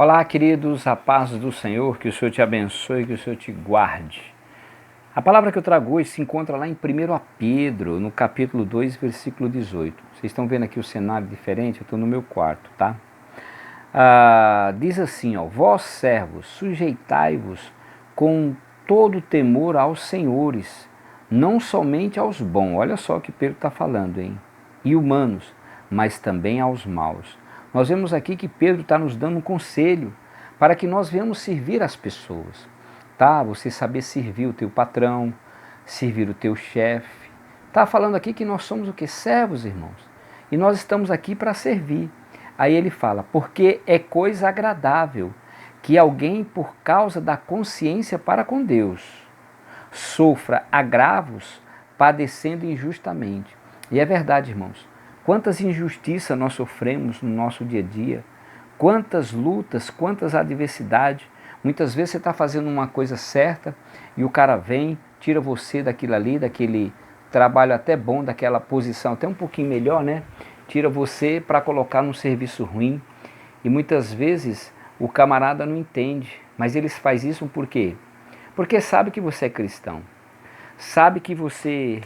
Olá, queridos, a paz do Senhor, que o Senhor te abençoe, que o Senhor te guarde. A palavra que eu trago hoje se encontra lá em 1 Pedro, no capítulo 2, versículo 18. Vocês estão vendo aqui o cenário diferente? Eu estou no meu quarto, tá? Diz assim, ó: vós servos, sujeitai-vos com todo temor aos senhores, não somente aos bons, olha só o que Pedro está falando, hein? E humanos, mas também aos maus. Nós vemos aqui que Pedro está nos dando um conselho para que nós venhamos servir as pessoas, tá? Você saber servir o teu patrão, servir o teu chefe. Está falando aqui que nós somos o que? Servos, irmãos. E nós estamos aqui para servir. Aí ele fala, porque é coisa agradável que alguém, por causa da consciência para com Deus, sofra agravos padecendo injustamente. E é verdade, irmãos. Quantas injustiças nós sofremos no nosso dia a dia, quantas lutas, quantas adversidades. Muitas vezes você está fazendo uma coisa certa e o cara vem, tira você daquilo ali, daquele trabalho até bom, daquela posição até um pouquinho melhor, né? Tira você para colocar num serviço ruim. E muitas vezes o camarada não entende, mas eles fazem isso por quê? Porque sabe que você é cristão, sabe que você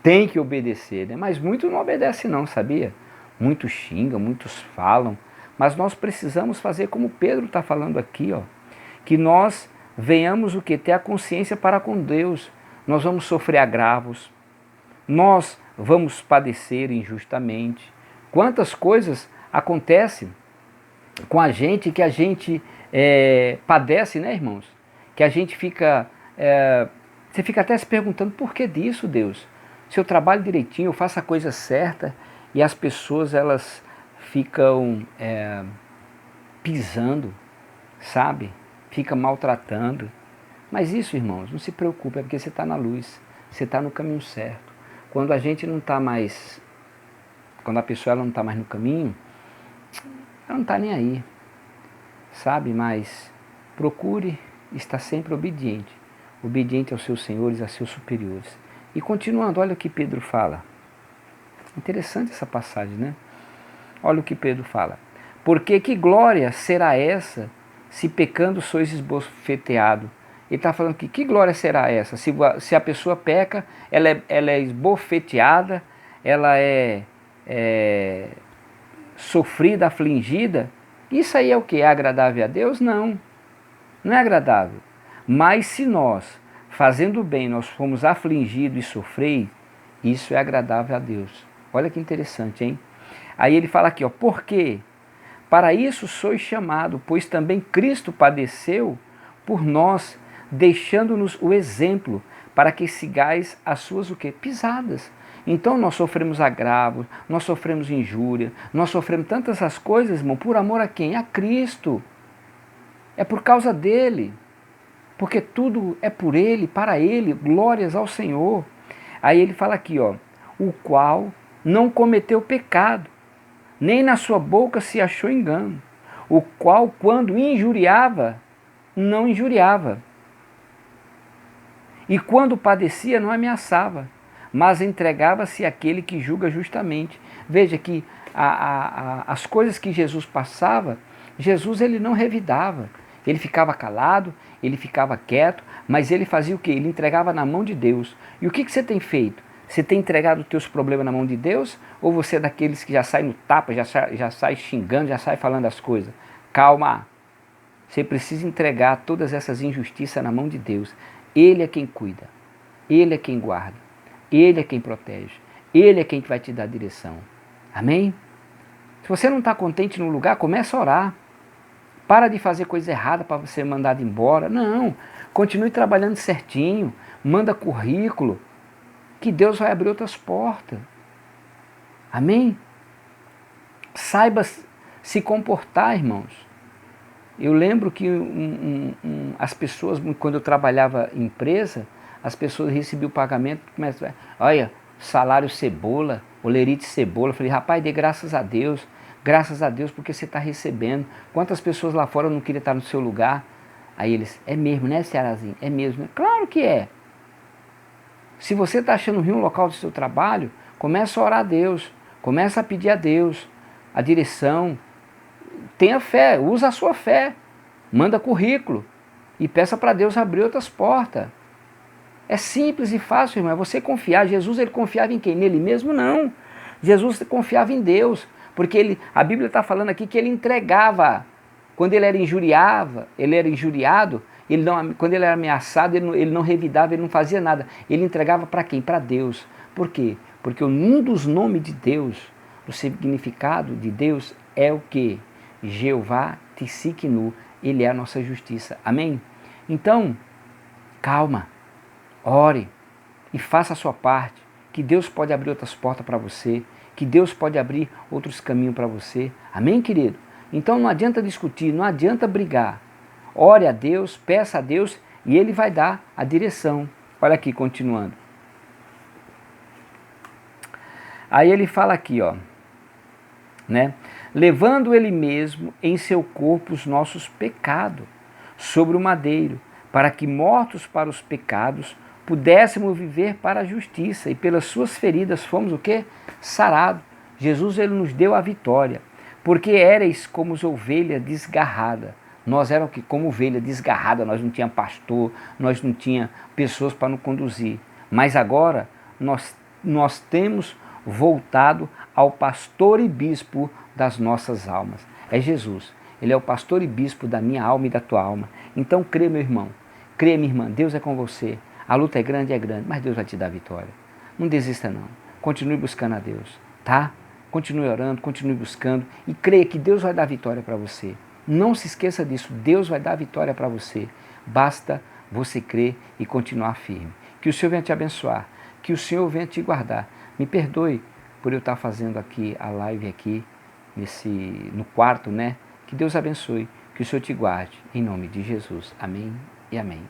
tem que obedecer, né? Mas muitos não obedecem não, sabia? Muitos xingam, muitos falam, mas nós precisamos fazer como Pedro está falando aqui, ó, que nós venhamos o que? Ter a consciência para com Deus. Nós vamos sofrer agravos, nós vamos padecer injustamente. Quantas coisas acontecem com a gente que a gente padece, né, irmãos? Que a gente fica... você fica até se perguntando, por que disso, Deus? Se eu trabalho direitinho, eu faço a coisa certa e as pessoas elas ficam pisando, sabe? Fica maltratando. Mas isso, irmãos, não se preocupe, é porque você está na luz, você está no caminho certo. Quando a gente não está mais, quando a pessoa ela não está mais no caminho, ela não está nem aí, sabe? Mas procure estar sempre obediente, obediente aos seus senhores, aos seus superiores. E continuando, olha o que Pedro fala. Interessante essa passagem, né? Olha o que Pedro fala. Porque que glória será essa, se pecando sois esbofeteado? Ele está falando que glória será essa? Se a pessoa peca, ela é esbofeteada, ela é sofrida, afligida. Isso aí é o que? É agradável a Deus? Não, não é agradável. Mas se nós, fazendo bem, nós fomos afligidos e sofrer, isso é agradável a Deus. Olha que interessante, hein? Aí ele fala aqui, ó, porque para isso sois chamado, pois também Cristo padeceu por nós, deixando-nos o exemplo, para que sigais as suas o quê? Pisadas. Então nós sofremos agravos, nós sofremos injúria, nós sofremos tantas as coisas, irmão, por amor a quem? A Cristo. É por causa dele. Porque tudo é por ele, para ele, glórias ao Senhor. Aí ele fala aqui, ó, o qual não cometeu pecado, nem na sua boca se achou engano, o qual, quando injuriava, não injuriava, e quando padecia, não ameaçava, mas entregava-se àquele que julga justamente. Veja que as coisas que Jesus passava, Jesus ele não revidava, ele ficava calado, ele ficava quieto, mas ele fazia o quê? Ele entregava na mão de Deus. E o que você tem feito? Você tem entregado os teus problemas na mão de Deus? Ou você é daqueles que já sai no tapa, já sai xingando, já sai falando as coisas? Calma! Você precisa entregar todas essas injustiças na mão de Deus. Ele é quem cuida, Ele é quem guarda, Ele é quem protege, Ele é quem vai te dar direção. Amém? Se você não está contente no lugar, comece a orar. Para de fazer coisa errada para você ser mandado embora. Não, continue trabalhando certinho, manda currículo, que Deus vai abrir outras portas. Amém? Saiba se comportar, irmãos. Eu lembro que as pessoas, quando eu trabalhava em empresa, as pessoas recebiam o pagamento, olha, salário cebola, olerite cebola. Eu falei, rapaz, dê graças a Deus porque você está recebendo. Quantas pessoas lá fora não queriam estar no seu lugar? Aí eles, é mesmo, né, Cearazinho? É mesmo, né? Claro que é. Se você está achando ruim o local do seu trabalho, começa a orar a Deus, começa a pedir a Deus a direção, tenha fé, usa a sua fé, manda currículo e peça para Deus abrir outras portas. É simples e fácil, irmão, é você confiar. Jesus, ele confiava em quem? Nele mesmo? Não. Jesus confiava em Deus, porque a Bíblia está falando aqui que ele entregava. Quando ele era injuriado, quando ele era ameaçado, ele não revidava, ele não fazia nada. Ele entregava para quem? Para Deus. Por quê? Porque um dos nomes de Deus, o significado de Deus é o que? Jeová Tsidkenu, ele é a nossa justiça. Amém? Então, calma, ore e faça a sua parte, que Deus pode abrir outras portas para você, que Deus pode abrir outros caminhos para você. Amém, querido? Então não adianta discutir, não adianta brigar. Ore a Deus, peça a Deus e Ele vai dar a direção. Olha aqui, continuando. Aí ele fala aqui, ó, né? Levando Ele mesmo em seu corpo os nossos pecados sobre o madeiro, para que mortos para os pecados pudéssemos viver para a justiça, e pelas suas feridas fomos o quê? Sarados. Jesus, ele nos deu a vitória, porque éreis como as ovelhas desgarradas. Nós éramos como ovelha desgarrada, nós não tínhamos pastor, nós não tínhamos pessoas para nos conduzir. Mas agora nós temos voltado ao pastor e bispo das nossas almas. É Jesus. Ele é o pastor e bispo da minha alma e da tua alma. Então crê, meu irmão. Crê, minha irmã. Deus é com você. A luta é grande, mas Deus vai te dar a vitória. Não desista não. Continue buscando a Deus, tá? Continue orando, continue buscando e creia que Deus vai dar a vitória para você. Não se esqueça disso. Deus vai dar a vitória para você. Basta você crer e continuar firme. Que o Senhor venha te abençoar. Que o Senhor venha te guardar. Me perdoe por eu estar fazendo aqui a live aqui no quarto, né? Que Deus abençoe. Que o Senhor te guarde. Em nome de Jesus. Amém e amém.